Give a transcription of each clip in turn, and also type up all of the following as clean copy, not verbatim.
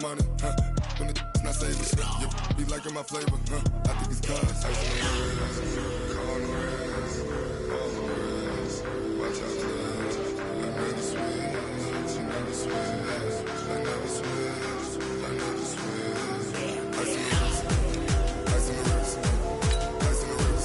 money, when the not saving, yeah, be liking my flavor, I think it's cause ice on the wrist, car on the wrist, all on the wrist, watch out for this, I never switch, you never switch, I never switch, I never switch, ice on the wrist, ice on the wrist, ice on the wrist, ice on the wrist.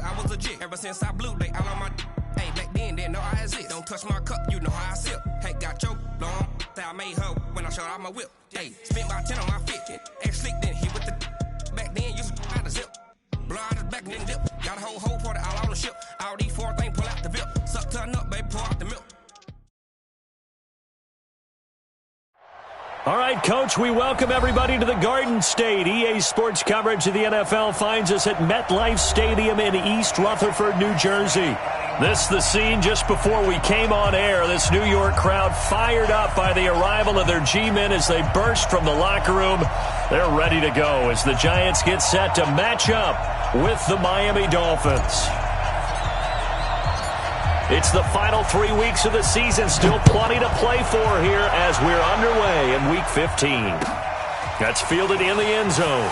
I was legit ever since I blew they all on my hey back then didn't know I exist. Don't touch my cup, you know how I sip. Hey, got your long that I made her when I showed out my whip. Hey, spent about 10 on my fit. Ex slick then hit with the back then used to out the zip. Blow out his back and then dip. Got a whole party all on the ship. All these four things pull out the VIP. Suck turn up, baby, pour out the milk. All right, Coach, we welcome everybody to the Garden State. EA Sports coverage of the NFL finds us at MetLife Stadium in East Rutherford, New Jersey. This is the scene just before we came on air. This New York crowd fired up by the arrival of their G-men as they burst from the locker room. They're ready to go as the Giants get set to match up with the Miami Dolphins. It's the final 3 weeks of the season. Still plenty to play for here as we're underway in Week 15. That's fielded in the end zone.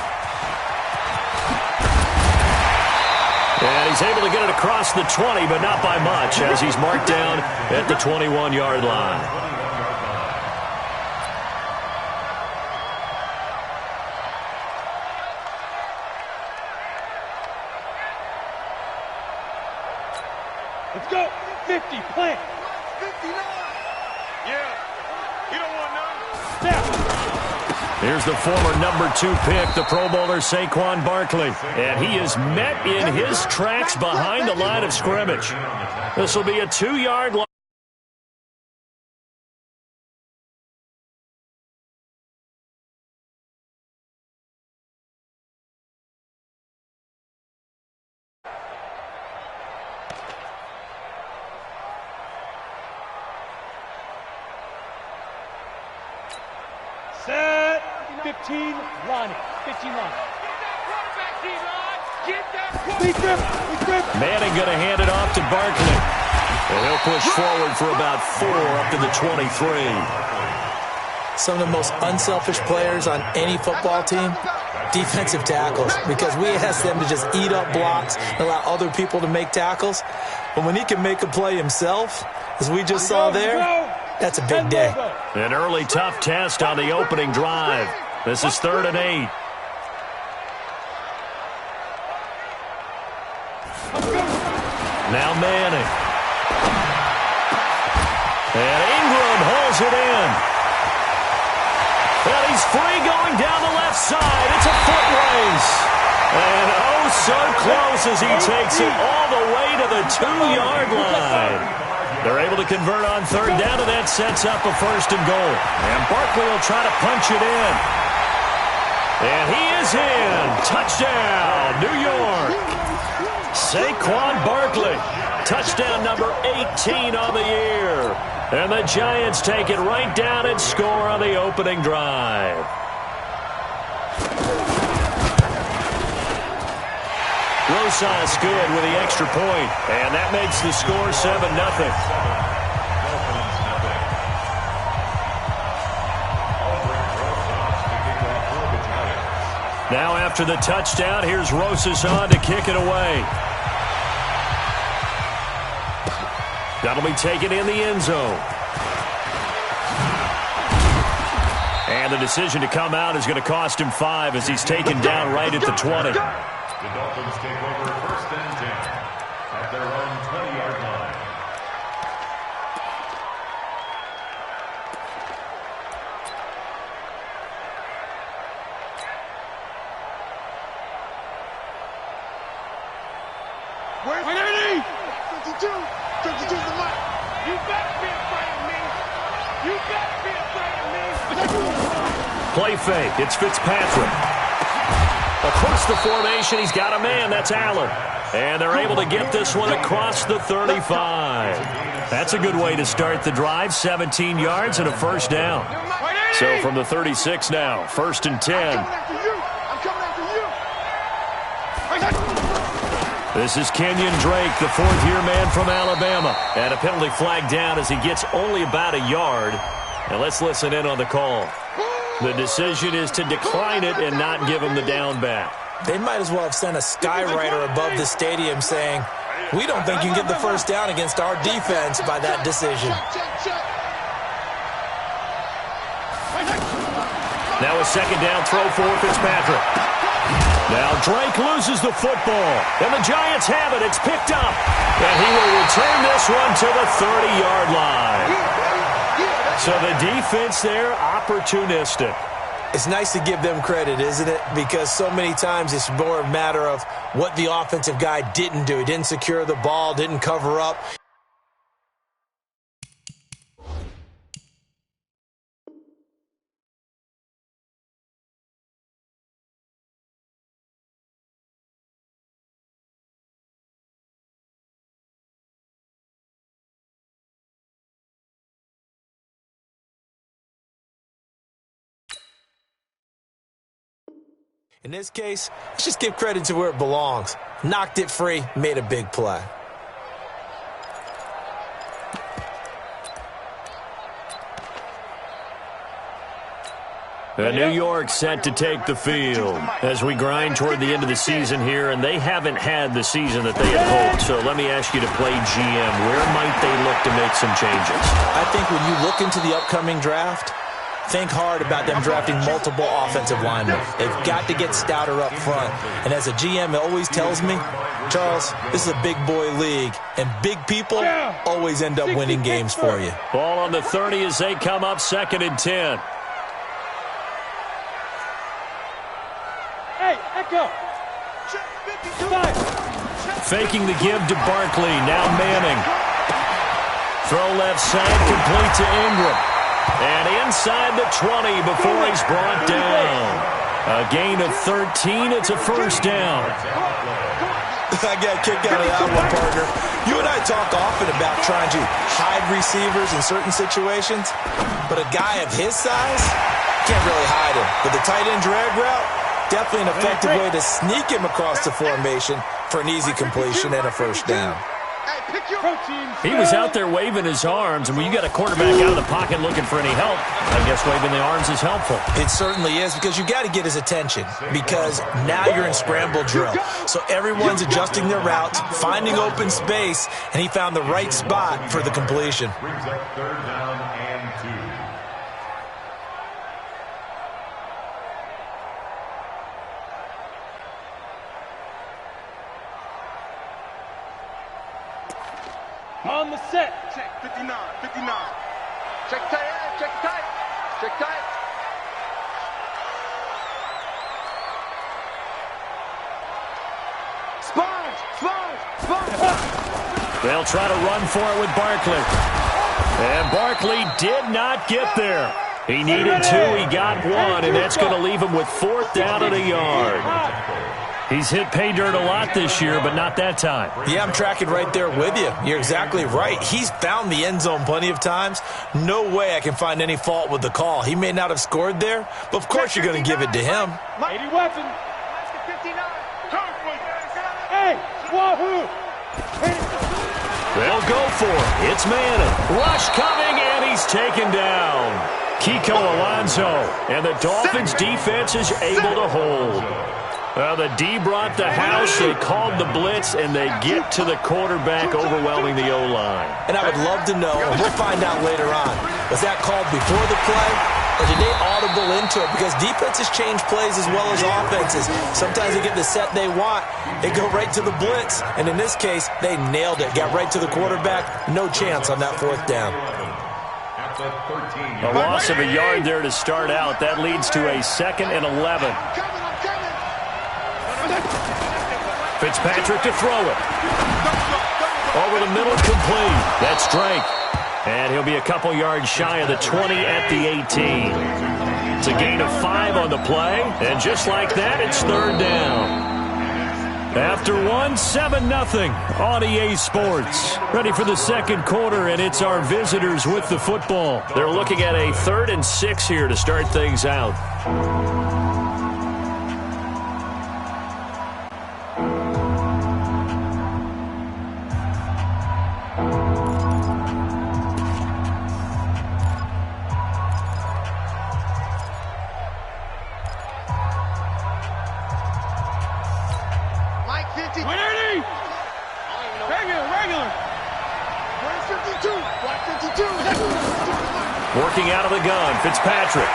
And he's able to get it across the 20, but not by much as he's marked down at the 21-yard line. Let's go. 50, plant. 59. Yeah. You don't want none. Snap. Here's the former number 2 pick, the Pro Bowler Saquon Barkley. And he is met in his tracks behind the line of scrimmage. This will be a 2-yard line. Set. 15, line it. 15 line. Get that. Manning going to hand it off to Barkley. And he'll push forward for about 4 up to the 23. Some of the most unselfish players on any football team, defensive tackles, because we ask them to just eat up blocks and allow other people to make tackles. But when he can make a play himself, as we just saw there, that's a big day. An early tough test on the opening drive. This is 3rd and 8. Now Manning. And Ingram hauls it in. Well, he's free going down the left side. It's a foot race. And oh, so close as he takes it all the way to the 2-yard line. They're able to convert on 3rd down, and that sets up a 1st and goal. And Barkley will try to punch it in. And he is in. Touchdown, New York. Saquon Barkley. Touchdown number 18 on the year. And the Giants take it right down and score on the opening drive. Rosas good with the extra point, and that makes the score 7-0. Now after the touchdown, here's Rosas on to kick it away. That'll be taken in the end zone. And the decision to come out is going to cost him 5 as he's taken down right at the 20. The Dolphins take over 1st and 10 at their own 20-yard line. Where's 52? 52's the mark. You better be afraid of me. You better be afraid of me. Play fake. It's Fitzpatrick. Across the formation, he's got a man. That's Allen. And they're able to get this one across the 35. That's a good way to start the drive. 17 yards and a first down. So from the 36 now, 1st and 10. This is Kenyon Drake, the fourth-year man from Alabama. And a penalty flag down as he gets only about a yard. And let's listen in on the call. The decision is to decline it and not give him the down back. They might as well have sent a skywriter above the stadium saying, we don't think you can get the first down against our defense by that decision. Now a second down throw for Fitzpatrick. Now Drake loses the football, and the Giants have it. It's picked up, and he will return this one to the 30-yard line. So the defense there, opportunistic. It's nice to give them credit, isn't it? Because so many times it's more a matter of what the offensive guy didn't do. He didn't secure the ball, didn't cover up. In this case, let's just give credit to where it belongs. Knocked it free, made a big play. New York set to take the field as we grind toward the end of the season here, and they haven't had the season that they had hoped. So let me ask you to play GM. Where might they look to make some changes? I think when you look into the upcoming draft, think hard about them drafting multiple offensive linemen. They've got to get stouter up front. And as a GM, it always tells me, Charles, this is a big boy league, and big people always end up winning games for you. Ball on the 30 as they come up 2nd and 10. Hey, echo. Faking the give to Barkley. Now Manning. Throw left side, complete to Ingram. And inside the 20 before he's brought down. A gain of 13. It's a first down. I got a kick out of that one, partner. You and I talk often about trying to hide receivers in certain situations, but a guy of his size can't really hide him. With the tight end drag route, definitely an effective way to sneak him across the formation for an easy completion and a first down. He was out there waving his arms, and when you got a quarterback out of the pocket looking for any help, I guess waving the arms is helpful. It certainly is, because you got to get his attention, because now you're in scramble drill. So everyone's adjusting their routes, finding open space, and he found the right spot for the completion. Brings up 3rd down and 2. On the set. Check 59, 59. Check tight, check tight, check tight. Sponge. They'll try to run for it with Barkley. And Barkley did not get there. He needed 2, he got 1, and that's going to leave him with 4th down and a yard. He's hit pay dirt a lot this year, but not that time. Yeah, I'm tracking right there with you. You're exactly right. He's found the end zone plenty of times. No way I can find any fault with the call. He may not have scored there, but of course you're going to give it to him. 80 weapon. Hey, wahoo! They'll go for it. It's Manning. Rush coming, and he's taken down. Kiko Alonso, and the Dolphins' defense is able to hold. The D brought the house, they called the blitz, and they get to the quarterback, overwhelming the O-line. And I would love to know, and we'll find out later on, was that called before the play, or did they audible into it? Because defenses change plays as well as offenses. Sometimes they get the set they want, they go right to the blitz, and in this case, they nailed it, got right to the quarterback, no chance on that 4th down. A loss of a yard there to start out. That leads to a 2nd and 11. Fitzpatrick to throw it. Over the middle, complete. That's Drake. And he'll be a couple yards shy of the 20 at the 18. It's a gain of 5 on the play. And just like that, it's 3rd down. After one, 7-0 on EA Sports. Ready for the second quarter, and it's our visitors with the football. They're looking at a 3rd and 6 here to start things out. Working out of the gun, Fitzpatrick.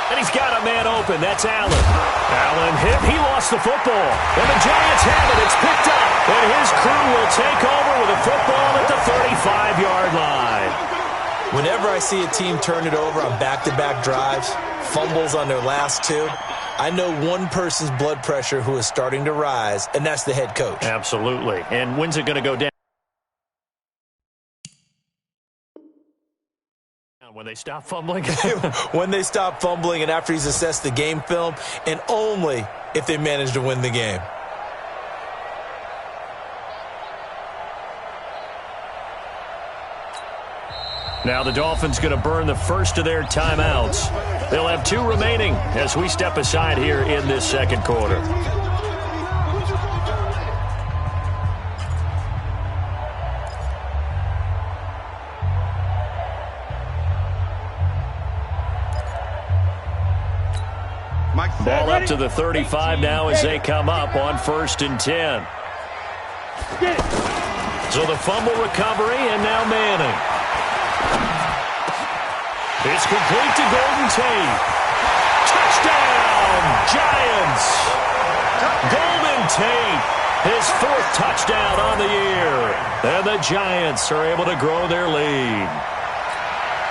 And he's got a man open. That's Allen. Allen hit. He lost the football. And the Giants have it. It's picked up. And his crew will take over with a football at the 35-yard line. Whenever I see a team turn it over on back-to-back drives, fumbles on their last two, I know one person's blood pressure who is starting to rise, and that's the head coach. Absolutely. And when's it going to go down? When they stop fumbling? When they stop fumbling and after he's assessed the game film, and only if they manage to win the game. Now the Dolphins going to burn the first of their timeouts. They'll have 2 remaining as we step aside here in this second quarter. Ball up to the 35 now as they come up on 1st and 10. So the fumble recovery, and now Manning. It's complete to Golden Tate. Touchdown, Giants! Golden Tate, his 4th touchdown on the year. And the Giants are able to grow their lead.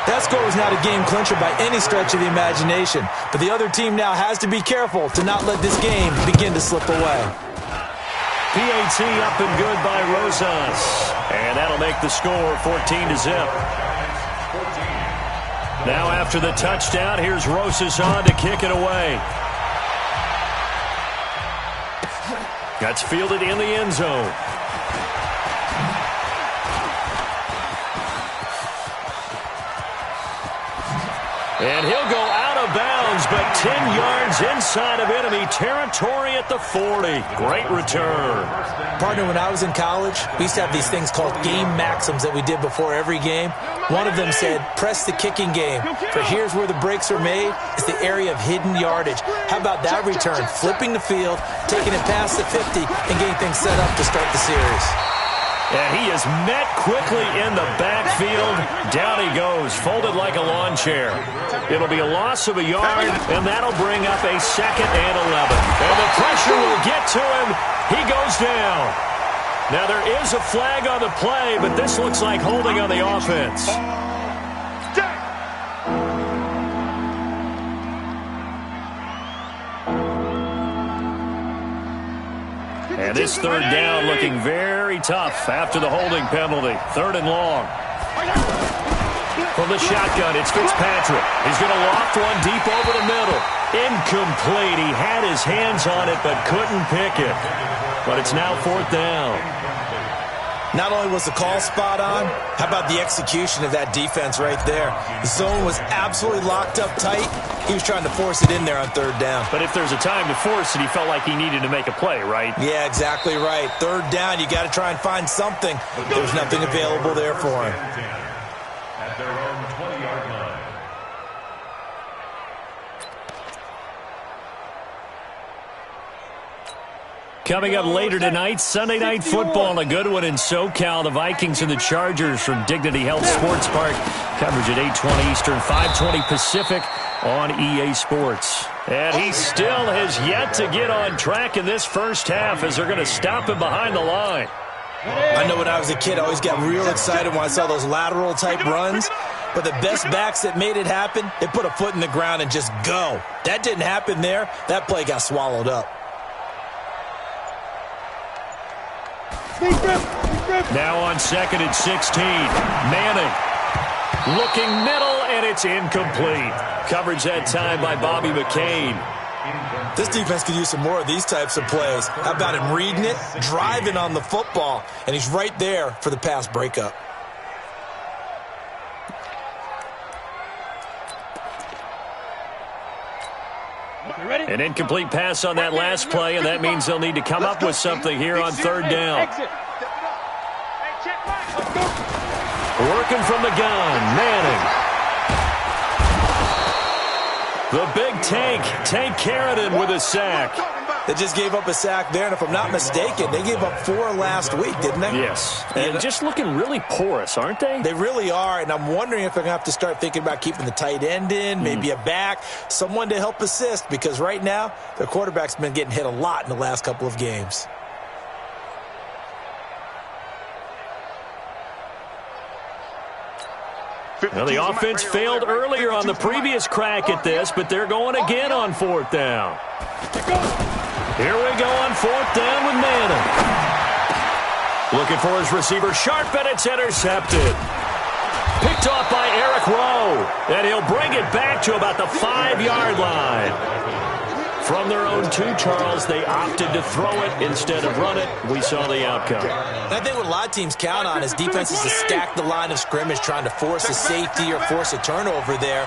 That score was not a game clincher by any stretch of the imagination, but the other team now has to be careful to not let this game begin to slip away. PAT up and good by Rosas, and that'll make the score 14-0. Now after the touchdown, here's Rosas on to kick it away. That's fielded in the end zone. And he'll go out of bounds, but 10 yards inside of enemy territory at the 40. Great return. Partner, when I was in college, we used to have these things called game maxims that we did before every game. One of them said, press the kicking game, for here's where the breaks are made. It's the area of hidden yardage. How about that return? Flipping the field, taking it past the 50, and getting things set up to start the series. And he is met quickly in the backfield. Down he goes, folded like a lawn chair. It'll be a loss of a yard, and that'll bring up a 2nd and 11. And the pressure will get to him. He goes down. Now there is a flag on the play, but this looks like holding on the offense. And this 3rd down looking very tough after the holding penalty. 3rd and long. From the shotgun, it's Fitzpatrick. He's going to loft one deep over the middle. Incomplete. He had his hands on it but couldn't pick it. But it's now 4th down. Not only was the call spot on, how about the execution of that defense right there? The zone was absolutely locked up tight. He was trying to force it in there on 3rd down. But if there's a time to force it, he felt like he needed to make a play, right? Yeah, exactly right. 3rd down, you got to try and find something. There's nothing available there for him. At their own 20-yard line. Coming up later tonight, Sunday Night Football, a good one in SoCal. The Vikings and the Chargers from Dignity Health Sports Park. Coverage at 8:20 Eastern, 5:20 Pacific on EA Sports. And he still has yet to get on track in this first half as they're going to stop him behind the line. I know when I was a kid, I always got real excited when I saw those lateral-type runs. But the best backs that made it happen, they put a foot in the ground and just go. That didn't happen there. That play got swallowed up. Now on 2nd and 16. Manning looking middle, and it's incomplete. Coverage that time by Bobby McCain. This defense could use some more of these types of plays. How about him reading it, driving on the football, and he's right there for the pass breakup. An incomplete pass on that last play, and that means they'll need to come up with something here on third down. Working from the gun, Manning. The big Tank Carradine with a sack. They just gave up a sack there, and if I'm not mistaken, they gave up 4 last week, didn't they? Yes. And just looking really porous, aren't they? They really are, and I'm wondering if they're going to have to start thinking about keeping the tight end in, maybe a back, someone to help assist, because right now, their quarterback's been getting hit a lot in the last couple of games. Well, the offense failed earlier on the previous crack at this, but they're going again on fourth down. Here we go on fourth down with Manning. Looking for his receiver, sharp, and it's intercepted. Picked off by Eric Rowe, and he'll bring it back to about the 5-yard line. From their own 2, Charles, they opted to throw it instead of run it. We saw the outcome. I think what a lot of teams count on is defenses to stack the line of scrimmage, trying to force a safety or force a turnover there.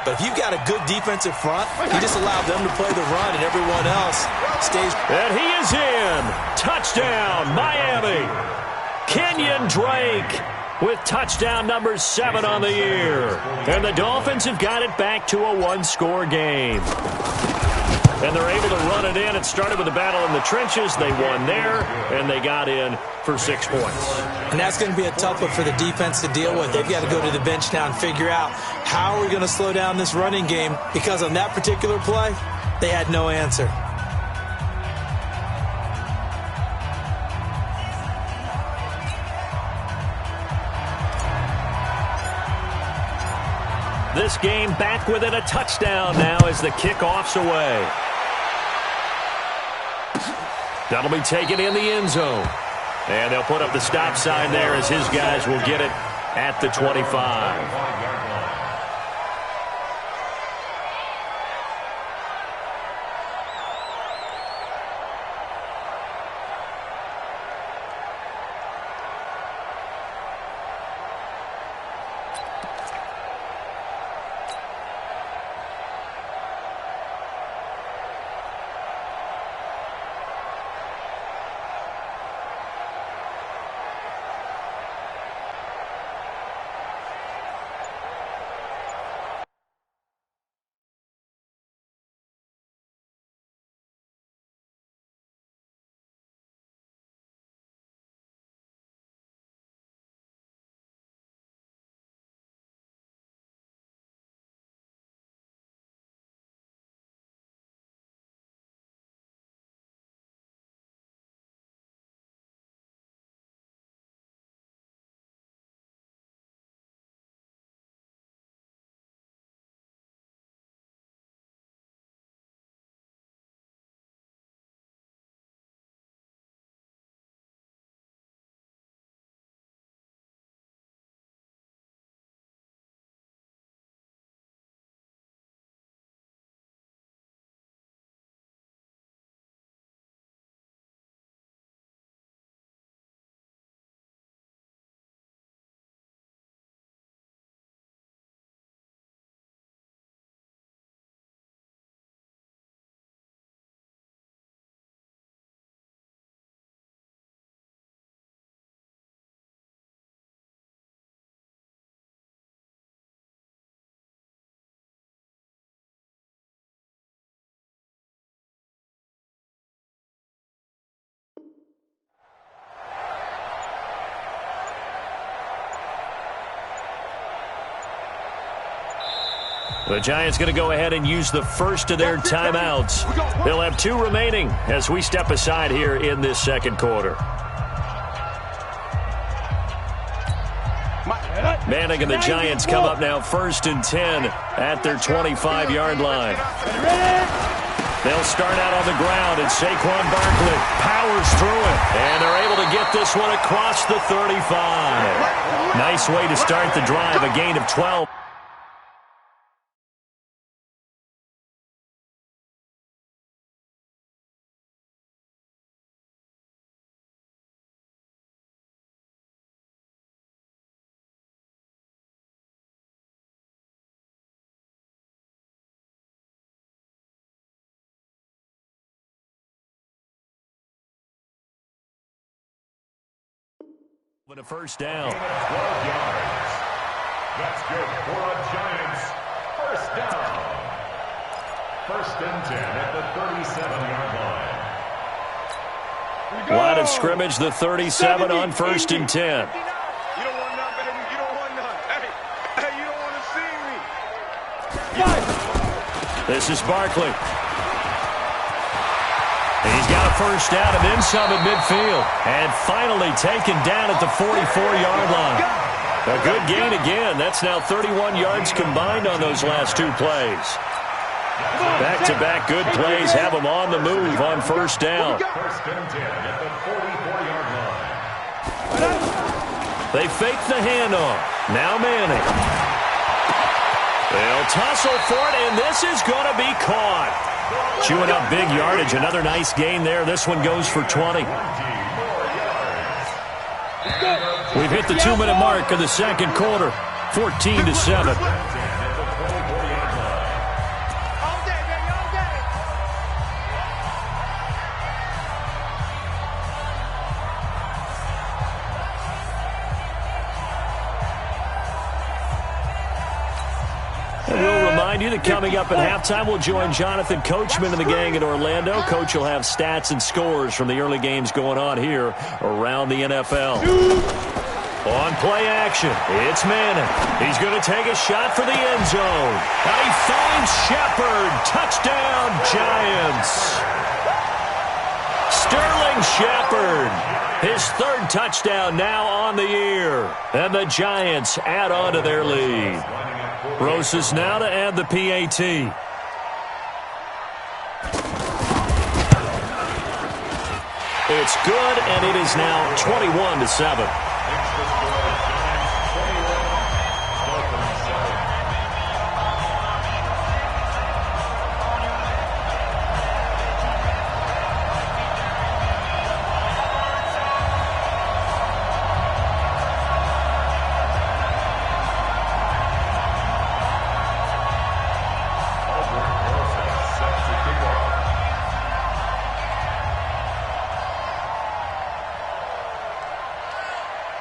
But if you've got a good defensive front, you just allow them to play the run and everyone else stays. And he is in. Touchdown, Miami. Kenyon Drake with touchdown number 7 on the year. And the Dolphins have got it back to a 1-score game. And they're able to run it in. It started with a battle in the trenches. They won there, and they got in for 6 points. And that's going to be a tough one for the defense to deal with. They've got to go to the bench now and figure out how are we going to slow down this running game, because on that particular play, they had no answer. This game back within a touchdown now as the kickoff's away. That'll be taken in the end zone. And they'll put up the stop sign there as his guys will get it at the 25. The Giants going to go ahead and use the first of their timeouts. They'll have 2 remaining as we step aside here in this second quarter. Manning and the Giants come up now 1st and 10 at their 25-yard line. They'll start out on the ground, and Saquon Barkley powers through it. And they're able to get this one across the 35. Nice way to start the drive, a gain of 12. With a first down. 12 yards. That's good for a Giants first down. First and 10 at the 37-yard line. Line of scrimmage, the 37 on first and 10. You don't want none, baby. You don't want none. Hey, you don't want to see me. This is Barkley. He's got a first down and then some at midfield. And finally taken down at the 44-yard line. A good gain again. That's now 31 yards combined on those last two plays. Back-to-back good plays have them on the move on first down. First and 10 at the 44-yard line. They fake the handoff. Now Manning. They'll tussle for it, and this is going to be caught. Chewing up big yardage. Another nice gain there. This one goes for 20. We've hit the 2-minute mark of the second quarter. 14-7. You that coming up at halftime, we'll join Jonathan Coachman and the gang in Orlando. Coach will have stats and scores from the early games going on here around the NFL. On play action, it's Manning. He's going to take a shot for the end zone. And he finds Shepard. Touchdown, Giants. Sterling Shepard. His third touchdown now on the year. And the Giants add on to their lead. Rosas now to add the PAT. It's good, and it is now 21-7.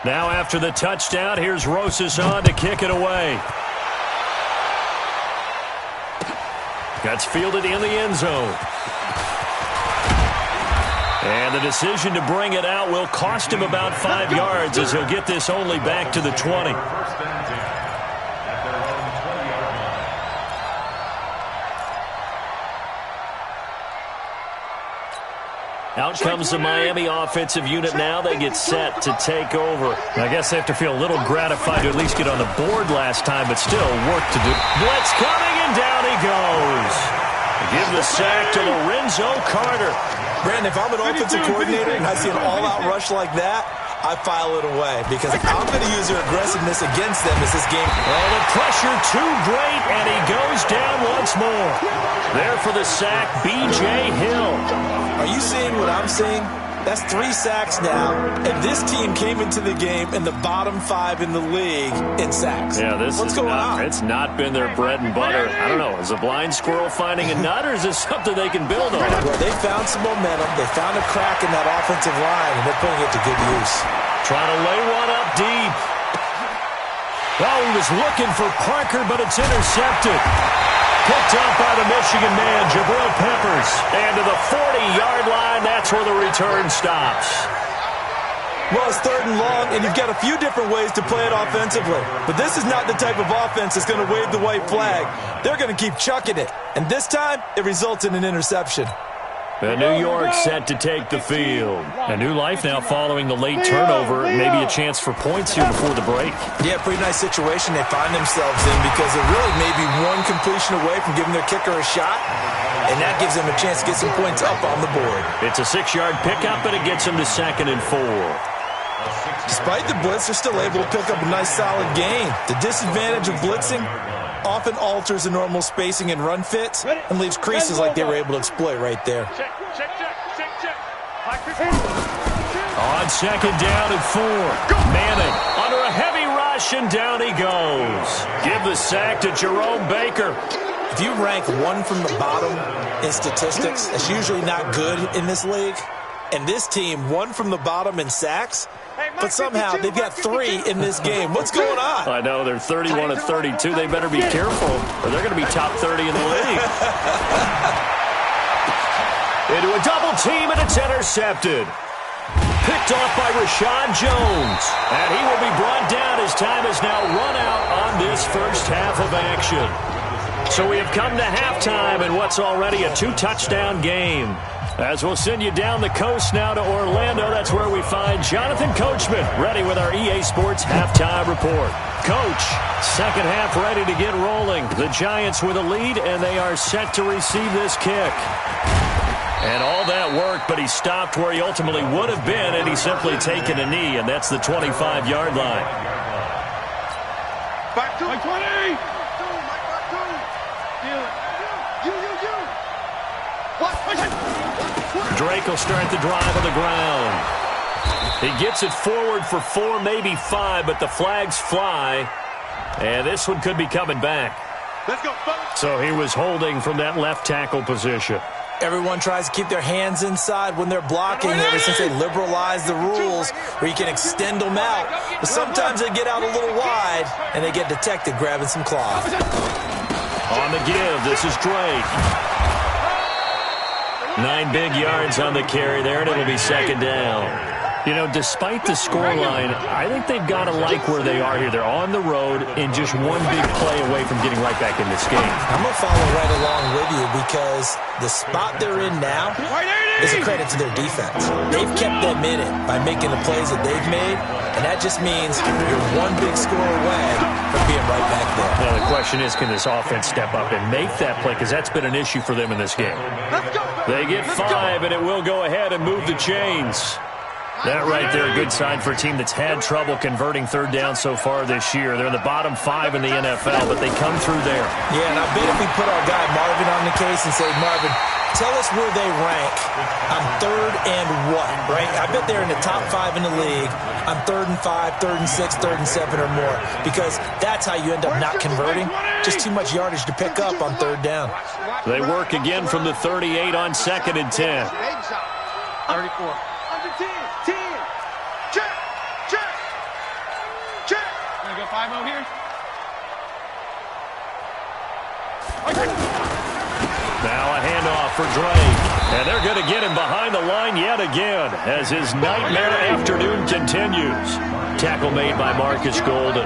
Now after the touchdown, here's Rosas on to kick it away. That's fielded in the end zone. And the decision to bring it out will cost him about 5 yards as he'll get this only back to the 20. Out comes the Miami offensive unit now. They get set to take over. I guess they have to feel a little gratified to at least get on the board last time, but still work to do. Blitz coming, and down he goes. Give the sack to Lorenzo Carter. Brandon, if I'm an offensive coordinator and I see an all-out rush like that, I file it away because I'm going to use their aggressiveness against them as this game. Oh, the pressure too great, and he goes down once more. There for the sack, B.J. Hill. Are you seeing what I'm seeing? That's 3 sacks now, and this team came into the game in the bottom 5 in the league in sacks. Yeah, what's going on? It's not been their bread and butter. I don't know. Is a blind squirrel finding a nut, or is this something they can build on? Well, they found some momentum. They found a crack in that offensive line, and they're putting it to good use. Trying to lay one up deep. Oh, he was looking for Parker, but it's intercepted. Picked up by the Michigan man, Jabril Peppers. And to the 40-yard line, that's where the return stops. Well, it's 3rd and long, and you've got a few different ways to play it offensively. But this is not the type of offense that's going to wave the white flag. They're going to keep chucking it. And this time, it results in an interception. And New York set to take the field. A new life now following the late turnover. Maybe a chance for points here before the break. Yeah, pretty nice situation they find themselves in because they're really maybe one completion away from giving their kicker a shot. And that gives them a chance to get some points up on the board. It's a 6-yard pickup, and it gets them to 2nd and 4. Despite the blitz, they're still able to pick up a nice solid gain. The disadvantage of blitzing often alters the normal spacing and run fits and leaves creases like they were able to exploit right there. Check. On 2nd down and 4. Manning under a heavy rush, and down he goes. Give the sack to Jerome Baker. If you rank one from the bottom in statistics, that's usually not good in this league. And this team won from the bottom in sacks, but somehow they've got 3 in this game. What's going on? I know, they're 31-32. They better be careful, or they're going to be top 30 in the league. Into a double team, and it's intercepted. Picked off by Rashad Jones. And he will be brought down as time has now run out on this first half of action. So we have come to halftime in what's already a 2-touchdown game. As we'll send you down the coast now to Orlando, that's where we find Jonathan Coachman ready with our EA Sports halftime report. Coach, second half ready to get rolling. The Giants with a lead, and they are set to receive this kick. And all that worked, but he stopped where he ultimately would have been, and he's simply taken a knee, and that's the 25-yard line. Back to 20. Drake will start the drive on the ground. He gets it forward for 4, maybe 5, but the flags fly, and this one could be coming back. Let's go, folks. So he was holding from that left tackle position. Everyone tries to keep their hands inside when they're blocking ever since they liberalized the rules where you can extend them out. But sometimes they get out a little wide, and they get detected grabbing some cloth. On the give, this is Drake. 9 big yards on the carry there, and it'll be second down. You know, despite the scoreline, I think they've got to like where they are here. They're on the road and just one big play away from getting right back in this game. I'm going to follow right along with you because the spot they're in now is a credit to their defense. They've kept them in it by making the plays that they've made, and that just means you're one big score away from being right back there. Now, the question is, can this offense step up and make that play? Because that's been an issue for them in this game. They get 5, and it will go ahead and move the chains. That right there, a good sign for a team that's had trouble converting third down so far this year. They're in the bottom 5 in the NFL, but they come through there. Yeah, and I bet if we put our guy Marvin on the case and say, Marvin, tell us where they rank on third and what, right? I bet they're in the top 5 in the league on 3rd and 5, 3rd and 6, 3rd and 7 or more, because that's how you end up not converting. Just too much yardage to pick up on third down. They work again from the 38 on 2nd and 10. 34. Under 10. 10. Check. Check. Check. Gonna go 5-0 here. Now a handoff for Drake. And they're going to get him behind the line yet again as his nightmare afternoon continues. Tackle made by Marcus Golden.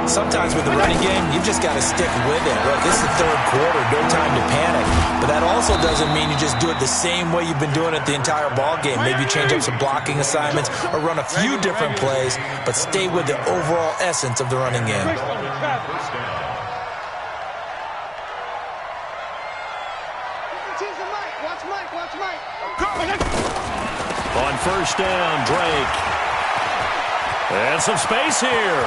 Sometimes with the running game, you've just got to stick with it. Look, this is the third quarter, no time to panic. But that also doesn't mean you just do it the same way you've been doing it the entire ball game. Maybe change up some blocking assignments or run a few different plays, but stay with the overall essence of the running game. On first down, Drake. And some space here.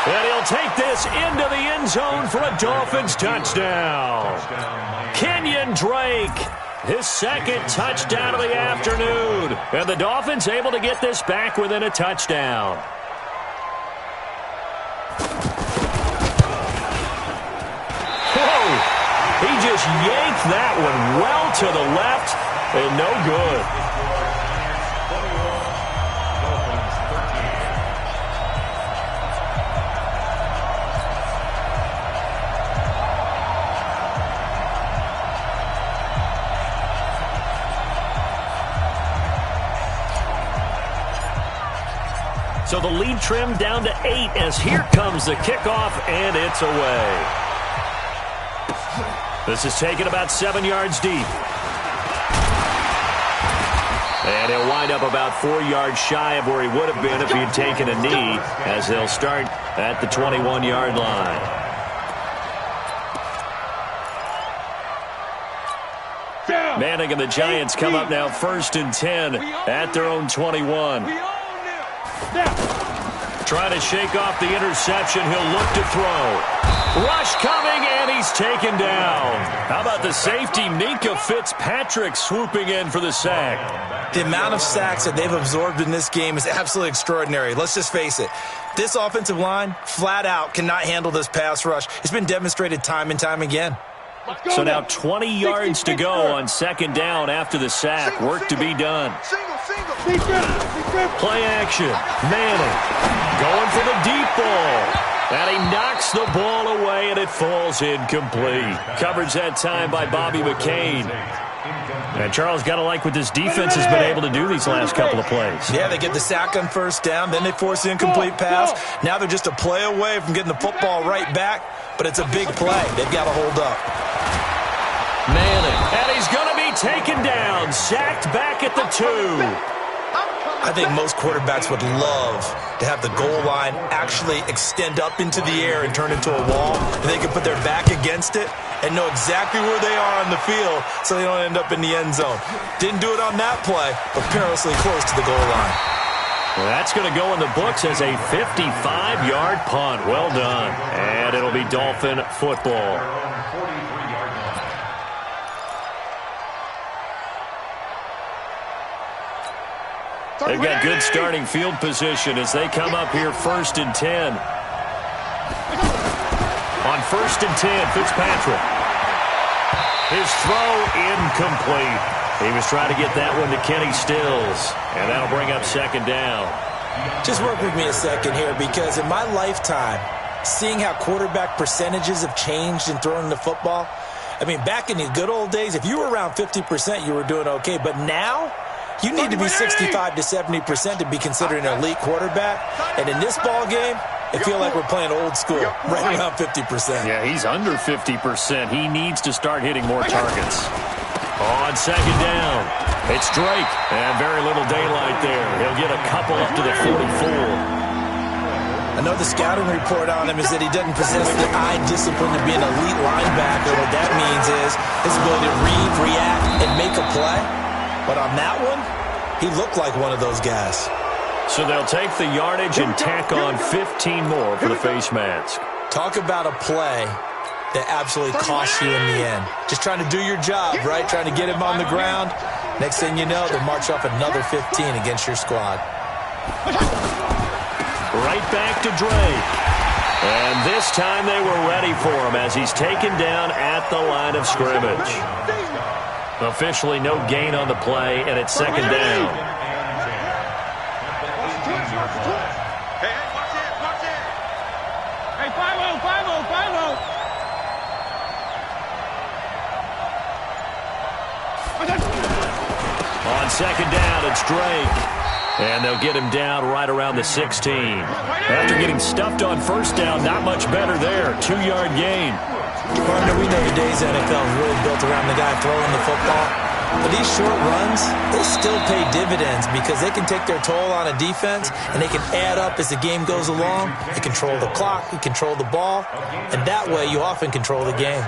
And he'll take this into the end zone for a Dolphins touchdown. Kenyon Drake, his second touchdown of the afternoon. And the Dolphins able to get this back within a touchdown. Whoa! He just yanked that one well to the left and no good. So the lead trimmed down to 8 as here comes the kickoff, and it's away. This is taken about 7 yards deep. And he'll wind up about 4 yards shy of where he would have been if he had taken a knee, as they'll start at the 21-yard line. Manning and the Giants come up now 1st and 10 at their own 21. Trying to shake off the interception. He'll look to throw. Rush coming, and he's taken down. How about the safety, Minka Fitzpatrick, swooping in for the sack. The amount of sacks that they've absorbed in this game is absolutely extraordinary. Let's just face it. This offensive line, flat out, cannot handle this pass rush. It's been demonstrated time and time again. So now 20 yards to go on second down after the sack. Work to be done. Play action. Manning going for the deep ball. And he knocks the ball away, and it falls incomplete. Coverage that time by Bobby McCain. And Charles, got to like what this defense has been able to do these last couple of plays. Yeah, they get the sack on first down, then they force the incomplete pass. Now they're just a play away from getting the football right back, but it's a big play. They've got to hold up. Manning, and he's going to be taken down, sacked back at the 2. I think most quarterbacks would love to have the goal line actually extend up into the air and turn into a wall, and they can put their back against it and know exactly where they are on the field so they don't end up in the end zone. Didn't do it on that play, but perilously close to the goal line. Well, that's going to go in the books as a 55-yard punt. Well done. And it'll be Dolphin football. They've got good starting field position as they come up here 1st and 10. On 1st and 10, Fitzpatrick. His throw incomplete. He was trying to get that one to Kenny Stills, and that'll bring up second down. Just work with me a second here, because in my lifetime, seeing how quarterback percentages have changed in throwing the football, I mean, back in the good old days, if you were around 50%, you were doing okay. But now, you need to be 65 to 70% to be considered an elite quarterback. And in this ball game, I feel like we're playing old school, right around 50%. Yeah, he's under 50%. He needs to start hitting more targets. On second down, it's Drake, and very little daylight there. He'll get a couple up to the 44. I know the scouting report on him is that he doesn't possess the eye discipline to be an elite linebacker. What that means is his ability to read, react, and make a play. But on that one, he looked like one of those guys. So they'll take the yardage and tack on 15 more for the face mask. Talk about a play that absolutely costs you in the end. Just trying to do your job, right? Trying to get him on the ground. Next thing you know, they'll march off another 15 against your squad. Right back to Drake. And this time they were ready for him as he's taken down at the line of scrimmage. Officially no gain on the play, and it's second down. Hey, watch it. Hey, 5-0. On second down, it's Drake. And they'll get him down right around the 16. After getting stuffed on first down, not much better there. 2-yard gain. Partner, we know today's NFL is really built around the guy throwing the football. But these short runs, they still pay dividends because they can take their toll on a defense and they can add up as the game goes along. They control the clock, you control the ball, and that way you often control the game.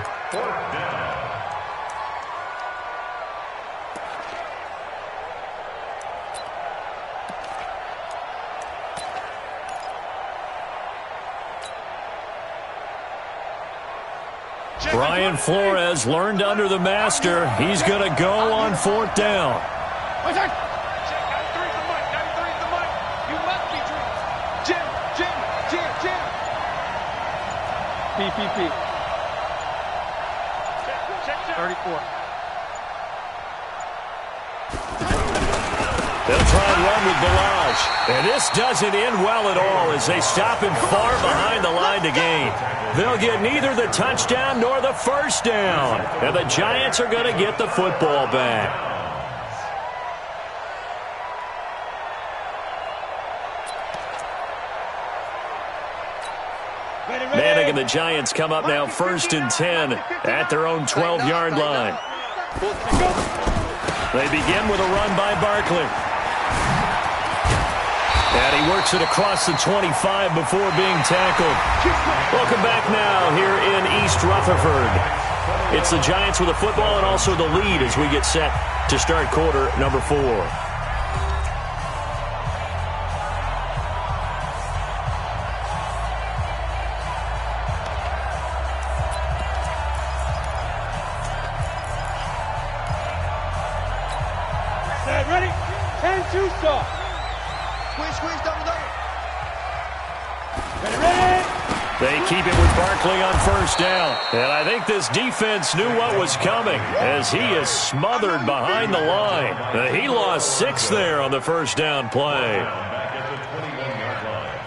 Brian Flores learned under the master. He's going to go on 4th down. PPP. 34. They'll try and run with Balaj. And this doesn't end well at all as they stop him far behind the line to gain. They'll get neither the touchdown nor the first down. And the Giants are going to get the football back. Manning and the Giants come up now 1st and 10 at their own 12-yard line. They begin with a run by Barkley. And he works it across the 25 before being tackled. Welcome back now here in East Rutherford. It's the Giants with the football and also the lead as we get set to start quarter number 4. Ready? 10-2 start. Squeeze, double. Ready? They keep it with Barkley on first down. And I think this defense knew what was coming as he is smothered behind the line. He lost 6 there on the first down play. Back at the 21-yard line.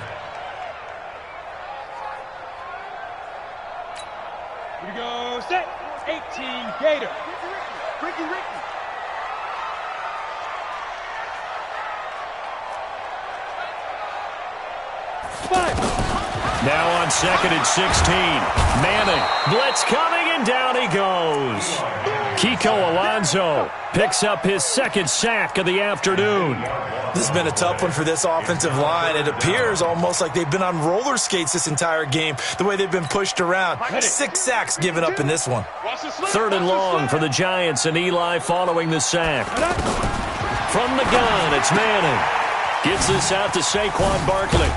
Here we go, set. 18, Gator. Ricky. Now on 2nd and 16. Manning. Blitz coming, and down he goes. Kiko Alonso picks up his 2nd sack of the afternoon. This has been a tough one for this offensive line. It appears almost like they've been on roller skates this entire game, the way they've been pushed around. 6 sacks given up in this one. 3rd and long for the Giants, and Eli following the sack. From the gun, it's Manning. Gets this out to Saquon Barkley.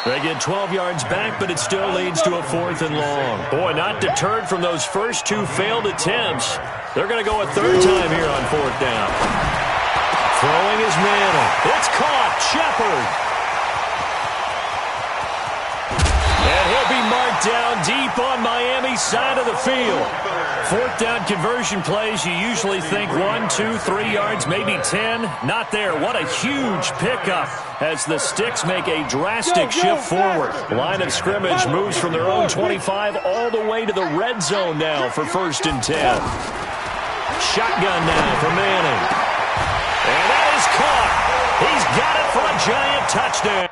They get 12 yards back, but it still leads to a 4th and long. Boy, not deterred from those first 2 failed attempts. They're going to go a 3rd time here on 4th down. Throwing is Manning. It's caught. Shepard. And he'll be marked down deep on Miami's side of the field. 4th down conversion plays, you usually think 1, 2, 3 yards, maybe 10. Not there. What a huge pickup as the Sticks make a drastic shift forward. Line of scrimmage moves from their own 25 all the way to the red zone now for 1st and 10. Shotgun now for Manning. And that is caught. He's got it for a Giant touchdown.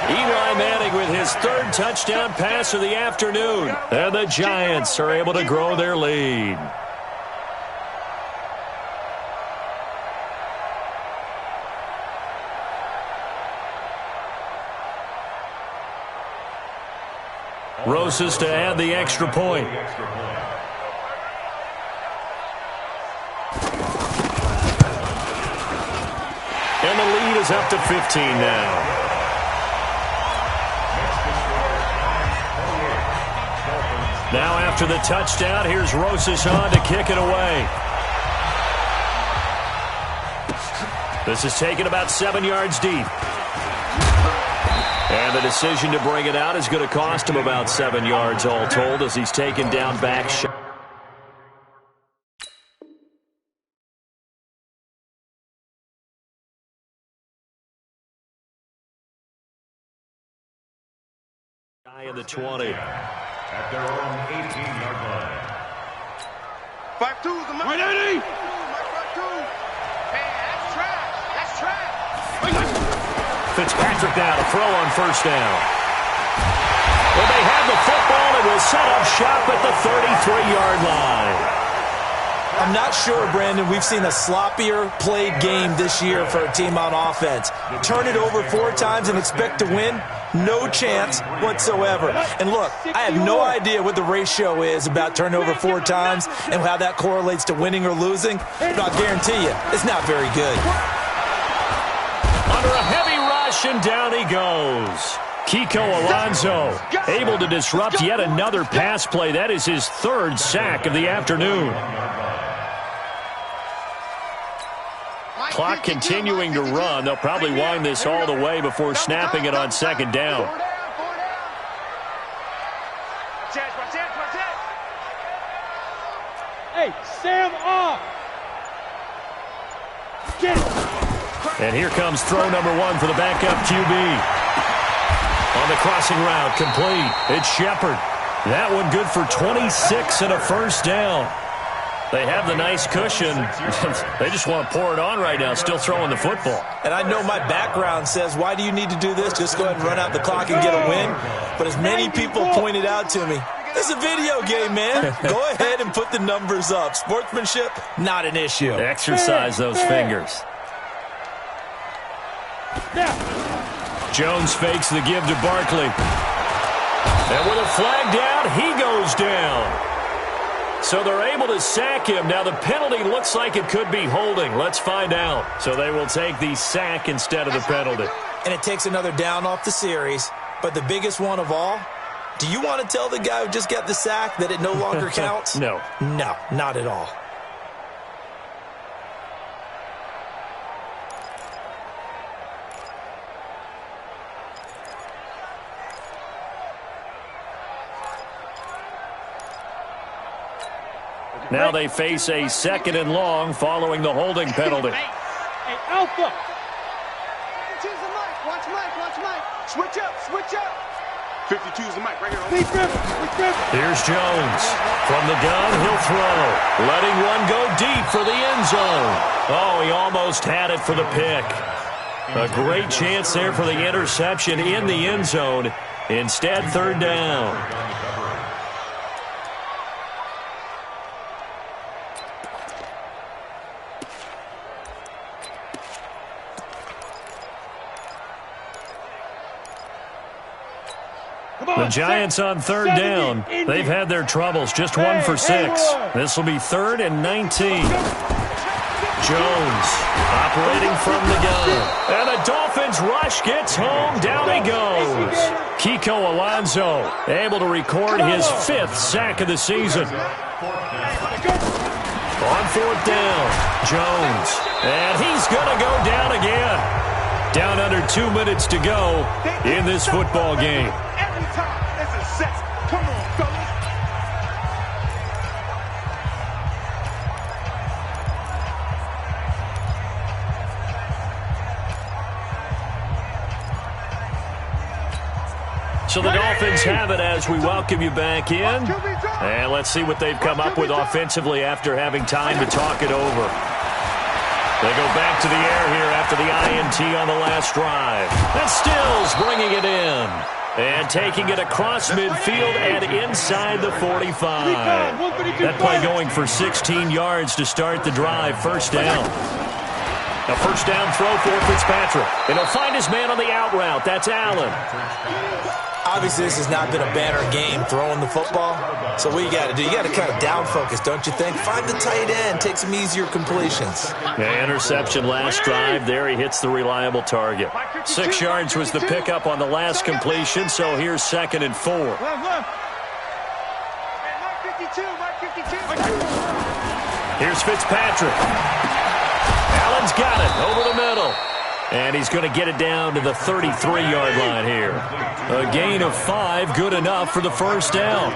Eli Manning with his 3rd touchdown pass of the afternoon. And the Giants are able to grow their lead. Rosas to add the extra point. And the lead is up to 15 now. Now after the touchdown, here's Rosas on to kick it away. This is taken about 7 yards deep. And the decision to bring it out is going to cost him about 7 yards all told as he's taken down back. Guy in the 20. At their own 18-yard line. 5-2's the money. 180. Hey, that's trash. Fitzpatrick now to throw on first down. Well, they have the football and will set up shop at the 33-yard line. I'm not sure, Brandon, we've seen a sloppier played game this year for a team on offense. Turn it over 4 times and expect to win? No chance whatsoever. And look, I have no idea what the ratio is about turnover 4 times and how that correlates to winning or losing, but I'll guarantee you, it's not very good. Under a heavy rush, and down he goes. Kiko Alonso able to disrupt yet another pass play. That is his 3rd sack of the afternoon. Clock continuing to run. They'll probably wind this all the way before snapping it on 2nd down. Hey, Sam off. Get it. And here comes throw number 1 for the backup QB. On the crossing route, complete. It's Shepard. That one good for 26 and a first down. They have the nice cushion. They just want to pour it on right now, still throwing the football. And I know my background says, why do you need to do this? Just go ahead and run out the clock and get a win. But as many people pointed out to me, this is a video game, man. Go ahead and put the numbers up. Sportsmanship, not an issue. Exercise those fingers. Jones fakes the give to Barkley. And with a flag down, he goes down. So they're able to sack him. Now the penalty looks like it could be holding. Let's find out. So they will take the sack instead of the penalty. And it takes another down off the series. But the biggest one of all, do you want to tell the guy who just got the sack that it no longer counts? No. No, not at all. Now they face a 2nd and long following the holding penalty. Hey, Alpha. Choose the mic. Watch Mike. Switch up. 52 is the mic right here. Here's Jones. From the gun, he'll throw. Letting one go deep for the end zone. Oh, he almost had it for the pick. A great chance there for the interception in the end zone. Instead, 3rd down. The Giants on 3rd down. They've had their troubles. Just 1 for 6. This will be 3rd and 19. Jones operating from the gun. And the Dolphins rush gets home. Down he goes. Kiko Alonso able to record his 5th sack of the season. On 4th down, Jones. And he's going to go down again. Down under 2 minutes to go in this football game. Come on, fellas. So the Dolphins have it as we welcome you back in. And let's see what they've come up with offensively after having time to talk it over. They go back to the air here after the INT on the last drive. That's Stills bringing it in. And taking it across midfield and inside the 45. That play going for 16 yards to start the drive. 1st down. A 1st down throw for Fitzpatrick. And he'll find his man on the out route. That's Allen. Obviously, this has not been a banner game throwing the football. So what you got to do, you got to kind of down focus, don't you think? Find the tight end, take some easier completions. Yeah, interception last drive. There he hits the reliable target. 6 yards was the pickup on the last completion, so here's 2nd and 4. Here's Fitzpatrick. Allen's got it over the middle. And he's going to get it down to the 33-yard line here. A gain of 5, good enough for the 1st down.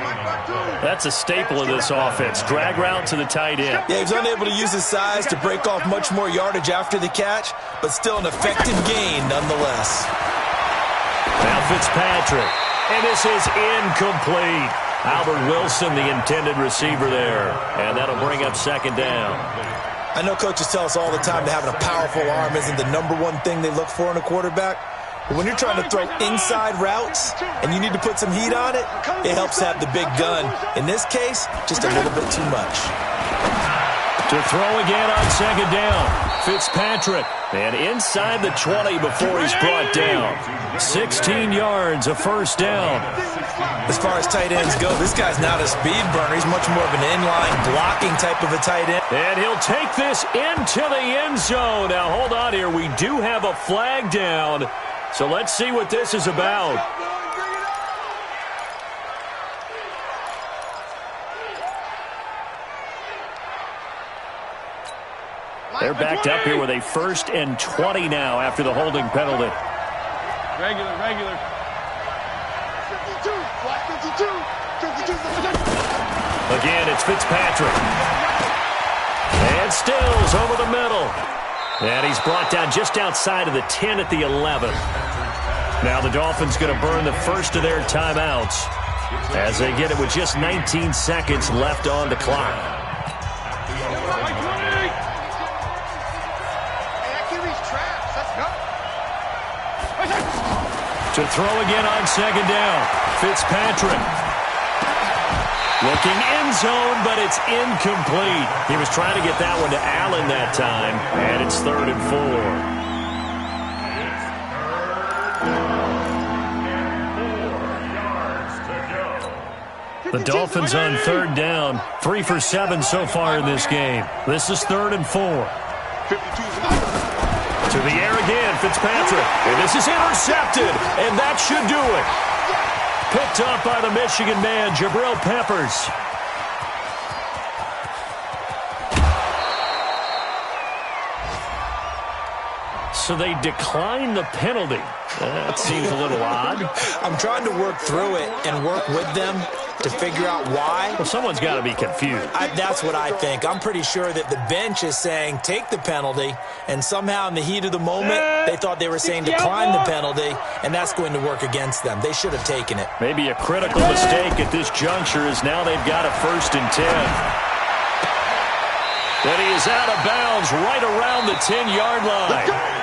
That's a staple of this offense. Drag route to the tight end. Yeah, he was unable to use his size to break off much more yardage after the catch, but still an effective gain nonetheless. Now Fitzpatrick. And this is incomplete. Albert Wilson, the intended receiver there. And that'll bring up 2nd down. I know coaches tell us all the time that having a powerful arm isn't the #1 thing they look for in a quarterback. But when you're trying to throw inside routes and you need to put some heat on it, it helps have the big gun. In this case, just a little bit too much. To throw again on 2nd down. Fitzpatrick. And inside the 20 before he's brought down. 16 yards, a 1st down. As far as tight ends go, this guy's not a speed burner. He's much more of an inline blocking type of a tight end. And he'll take this into the end zone. Now, hold on here. We do have a flag down. So let's see what this is about. They're backed up here with a 1st and 20 now after the holding penalty. Regular. 52. Again, it's Fitzpatrick. And Stills over the middle. And he's brought down just outside of the 10 at the 11. Now the Dolphins going to burn the first of their timeouts as they get it with just 19 seconds left on the clock. To throw again on 2nd down. Fitzpatrick. Looking end zone, but it's incomplete. He was trying to get that one to Allen that time, and it's 3rd and 4. 4 yards to go. The Dolphins on third down. 3 for 7 so far in this game. This is 3rd and 4. To the air again, Fitzpatrick. And this is intercepted, and that should do it. Picked up by the Michigan man, Jabril Peppers. So they decline the penalty. That seems a little odd. I'm trying to work through it and work with them to figure out why. Well, someone's got to be confused. That's what I think. I'm pretty sure that the bench is saying take the penalty, and somehow in the heat of the moment, they thought they were saying decline the penalty, and that's going to work against them. They should have taken it. Maybe a critical mistake at this juncture is now they've got a 1st and 10. And he is out of bounds right around the 10-yard line.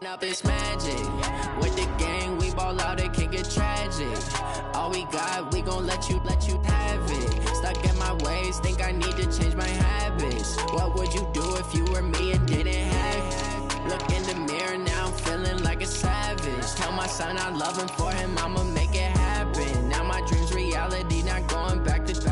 Up is magic. With the gang, we ball out, it can get tragic. All we got, we gon' let you have it. Stuck in my ways, think I need to change my habits. What would you do if you were me and didn't have it? Look in the mirror, now I'm feeling like a savage. Tell my son I love him, for him I'ma make it happen. Now my dream's reality, not going back to.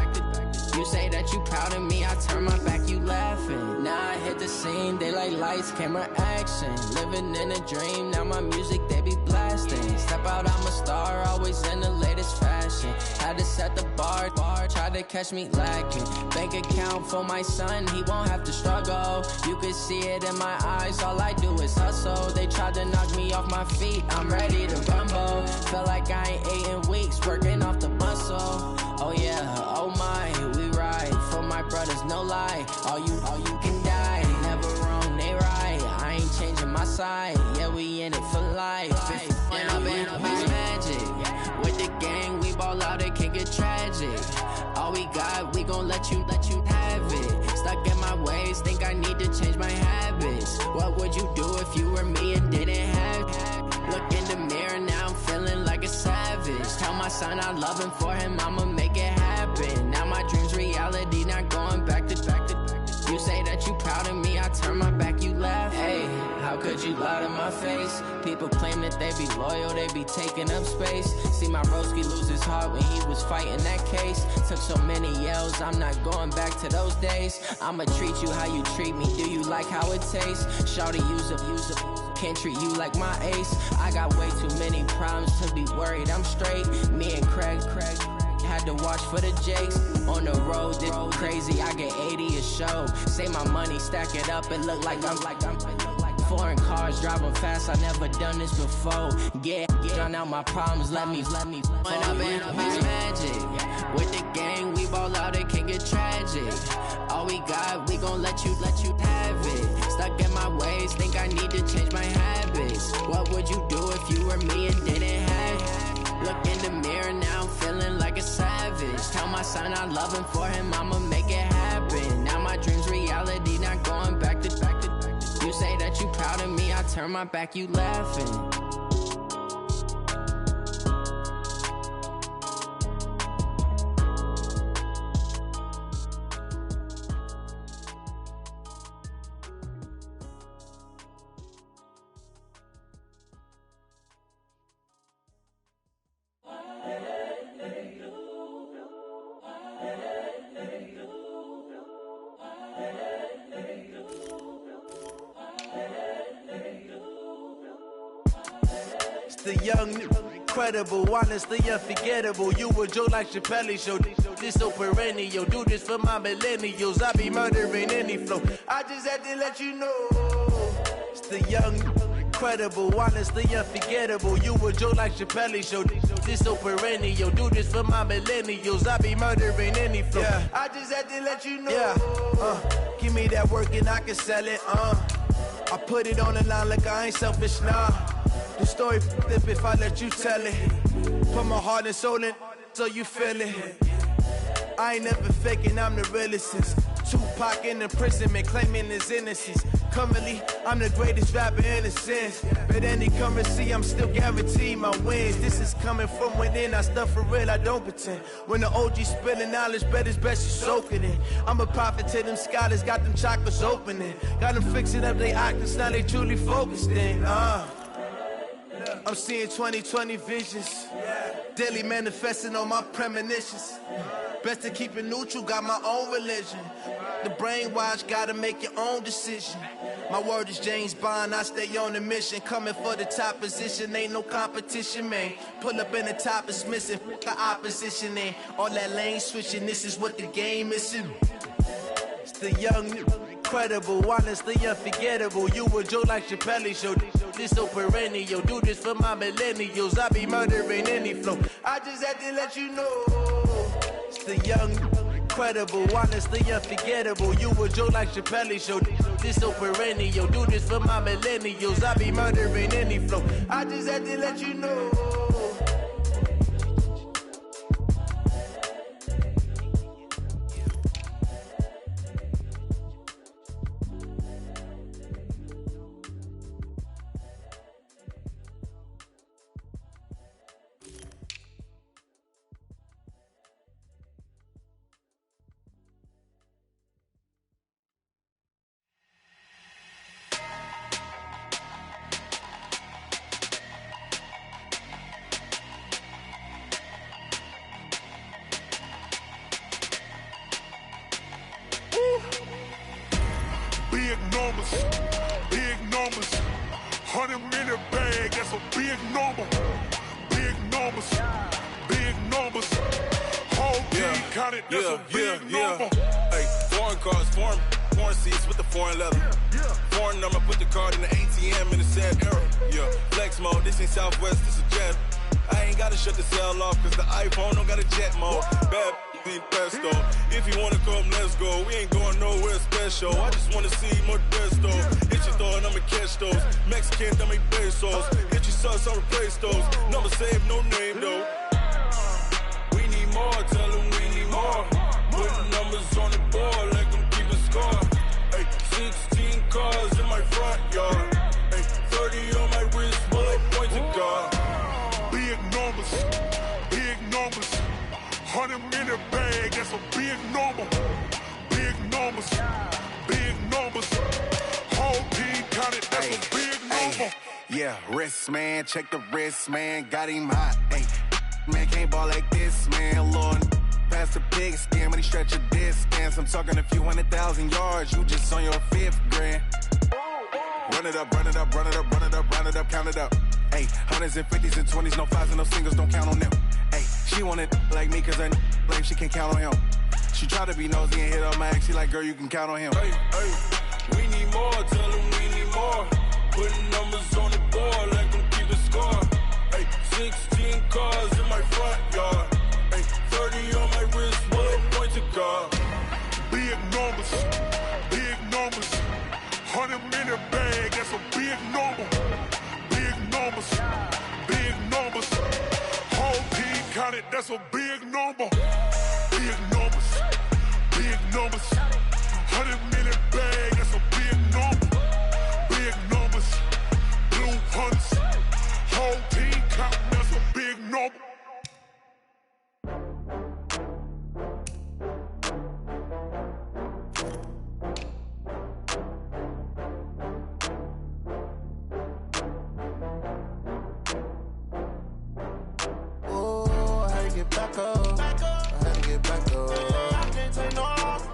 You say that you proud of me, I turn my back, you laughing. Now I hit the scene, they like lights, camera, action. Living in a dream, now my music, they be blasting. Step out, I'm a star, always in the latest fashion. Had to set the bar, try to catch me lacking. Bank account for my son, he won't have to struggle. You can see it in my eyes, all I do is hustle. They tried to knock me off my feet, I'm ready to rumble. Feel like I ain't ate in weeks, working off the muscle. Oh yeah, oh my, we ride for my brothers, no lie. All you can die, never wrong, they right. I ain't changing my side, yeah, we in it for life. When I've been magic, with the gang, we ball out, it can get tragic. All we got, we gon' let you have it. Stuck in my ways, think I need to change my habits. What would you do if you were me and didn't have it? Look in the mirror, now I'm feeling like a savage. Tell my son I love him, for him I'ma make it happen. Now my dream's reality, not going back to. You say that you proud of me, I turn my back, you laugh. Hey, how could you lie to my face? People claim that they be loyal, they be taking up space. See my broski lose his heart when he was fighting that case. Took so many yells, I'm not going back to those days. I'ma treat you how you treat me, do you like how it tastes? Shawty, use up, can't treat you like my ace. I got way too many problems to be worried, I'm straight. Me and Craig had to watch for the Jakes. On the road, this crazy, I get 80 a show. Say my money, stack it up, it look like I'm foreign cars, driving fast, I never done this before. Get drown out my problems, let me When I've been magic, with the gang, we ball out, it can get tragic. All we got, we gon' let you have it. Stuck in my ways, think I need to change my habits. What would you do if you were me and didn't have it? Look in the mirror, now I'm feeling like a savage. Tell my son I love him, for him I'ma make it happen. Now my dream's reality, not going back to. You say that you proud of me, I turn my back, you laughing. The young, incredible, honestly unforgettable. You a joke like Chappelle show. This so perennial. Do this for my millennials. I be murdering any flow. I just had to let you know. It's the young, incredible, honestly unforgettable. You a joke like Chappelle show. This so perennial. Do this for my millennials. I be murdering any flow. Yeah. I just had to let you know. Yeah. Give me that work and I can sell it. I put it on the line like I ain't selfish now. The story flip if I let you tell it. Put my heart and soul in so you feel it. I ain't never faking, I'm the realest since Tupac in imprisonment, claiming his innocence. Currently, I'm the greatest rapper in a sense. But any currency, I'm still guaranteed my wins. This is coming from within, I stuff for real, I don't pretend. When the OG spilling knowledge, bet it's best you soak it in. I'm a prophet to them scholars, got them chakras opening. Got them fixing up their octaves, now they truly focused in. I'm seeing 2020 visions, daily manifesting on my premonitions. Best to keep it neutral, got my own religion. The brainwash, gotta make your own decision. My word is James Bond, I stay on a mission. Coming for the top position, ain't no competition, man. Pull up in the top, it's missing, the opposition ain't. All that lane switching, this is what the game is. It's the young, incredible, honestly unforgettable. You a joke like Chappelle show. This so perennial. Do this for my millennials. I be murdering any flow. I just had to let you know. It's the young, incredible, honestly unforgettable. You a joke like Chappelle show. This so perennial. Do this for my millennials. I be murdering any flow. I just had to let you know. Big numbers, 100-minute bag, that's a big number. Big numbers, whole team counted, that's a big number. Hey, Foreign cars, foreign seats with the foreign leather. Foreign number, put the card in the ATM in the sad era. Yeah, flex mode, this ain't Southwest, this a jet. I ain't gotta shut the cell off, cause the iPhone don't got a jet mode. Bad ain't pesto. If you wanna come, let's go. We ain't going nowhere special. I just wanna see more Modesto. Hit your thought, I'ma catch those. Mexican, dummy pesos. Hit your sus, I'll replace those. Number saved, no name though. We need more, tell them we need more. Putting numbers on the board, like them keeping score. Ay, 16 cars in my front yard. Ay, 30 on my wrist, bullet point to God. Big numbers, big numbers. 100 in a bag, that's a big number. Big numbers, big numbers. Whole team counted, that's a big number. Yeah, wrist man, check the wrist man, got him hot. Ay, man can't ball like this, man. Lord, past the pig skin, but he stretch a distance. I'm talking a few 100,000 yards, you just on your 5th grand. Run it up, run it up, run it up, run it up, round it up, count it up. Ay, 100s and 50s and 20s, no 5s and no singles, don't count on them. Ay, she want it like me, cause her like she can count on him. She try to be nosy and hit on my ex, she like, girl, you can count on him. Hey, hey, we need more, tell them we need more. Putting numbers on the board, like them keeping score. Ay, 16 cars in my front yard. Ay, 30 on my wrist, bullet point to God. Big numbers, big numbers. 100 in a bag, that's a big number. Big numbers, big numbers. Whole team counted, that's a big number. Big numbers, big numbers. 100 in a bag, that's a big number. Big numbers, blue hunts. Whole team counting, that's a big number. Back up. I had to get back up. I can't take no off.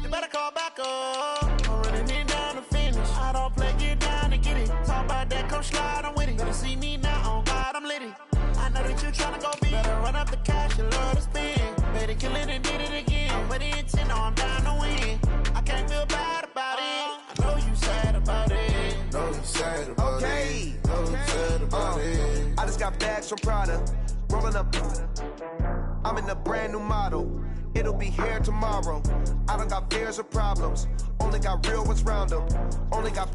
You better call back up. I'm running it down to finish. I don't play, get down to get it. Talk about that, come slide, I'm with it. Better see me now, on God, I'm litty. I know that you tryna go big. Better run up the cash, you love to spend. Better kill it and did it again. I'm with the intent, no, I'm down to win. I can't feel bad about it. I know you sad about it. Know you sad about it. Know you sad about it. I just got bags from Prada. Rolling up, I'm in a brand new model. It'll be here tomorrow. I don't got fears or problems. Only got real ones round them. Only got.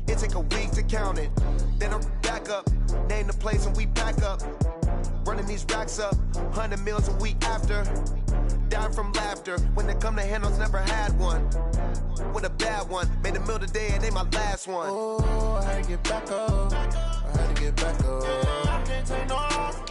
It take a week to count it. Then I'm back up. Name the place and we pack up. Running these racks up. 100 meals a week after. Dying from laughter. When they come to handles, never had one. With a bad one. Made a meal today and they my last one. Oh, I had to get back up. I had to get back up. I can't take no off.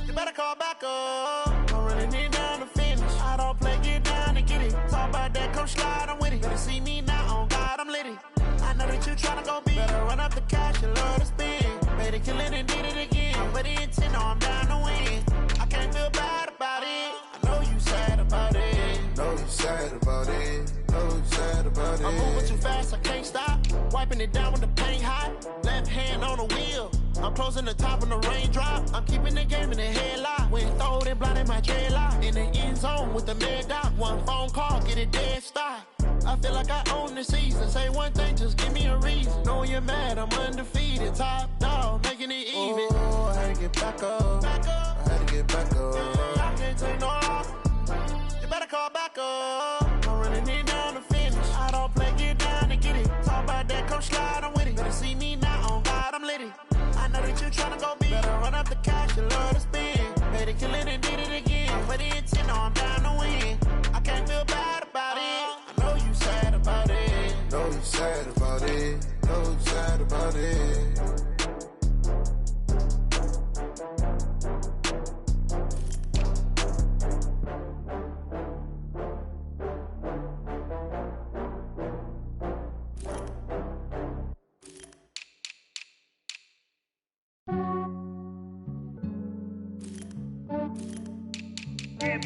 You better call back up. I'm running it down to finish. I don't play, get down to get it. Talk about that, come slide, I'm with it. Better see me now, on God, I'm litty. I know that you tryna go big. Better run up the cash, you love to spend. Better kill it and did it again. I'm with the intent, no, I'm down to win. I can't feel bad about it. I know you sad about it. Know you sad about it. Know you sad about it. I'm moving too fast, I can't stop. Wiping it down with the paint hot. Left hand on the wheel. I'm closing the top when the raindrop. I'm keeping the game in the headlock. When throwed and blinded my dreadlock. In the end zone with the mad dot. One phone call, get it dead stop. I feel like I own the season. Say one thing, just give me a reason. Knowing you're mad, I'm undefeated. Top dog, making it even. Oh, I had to get back up. I had to get back up. I can't take no off. You better call back up. I'm running it down to finish. I don't play, get down to get it. Talk about that, come slide, I'm with it. Better see me now, on God, I'm litty. I know that you tryna go big. Better run up the cash, you love to spend. Better kill it and did it again. I'm with the intent, no, I'm down to win. I can't feel bad about it. I know you sad about it. Know you sad about it. Know you sad about it.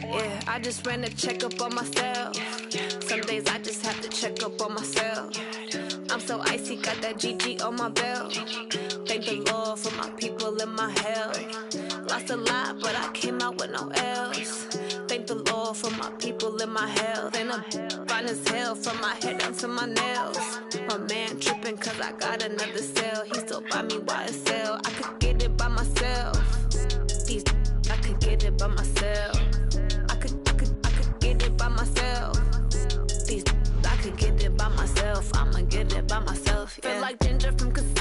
Yeah, I just ran a checkup on myself. Some days I just have to check up on myself. I'm so icy, got that GG on my belt. Thank the Lord for my people and my health. Lost a lot, but I came out with no else. Thank Thank the Lord for my people in my health. And I'm fine as hell from my head down to my nails. My man tripping cause I got another cell. He still buy me YSL. I could get it by myself. These I could get it by myself. I could get it by myself. These I could get it by myself. I'ma get it by myself. Yeah. Feel like Ginger from Casino.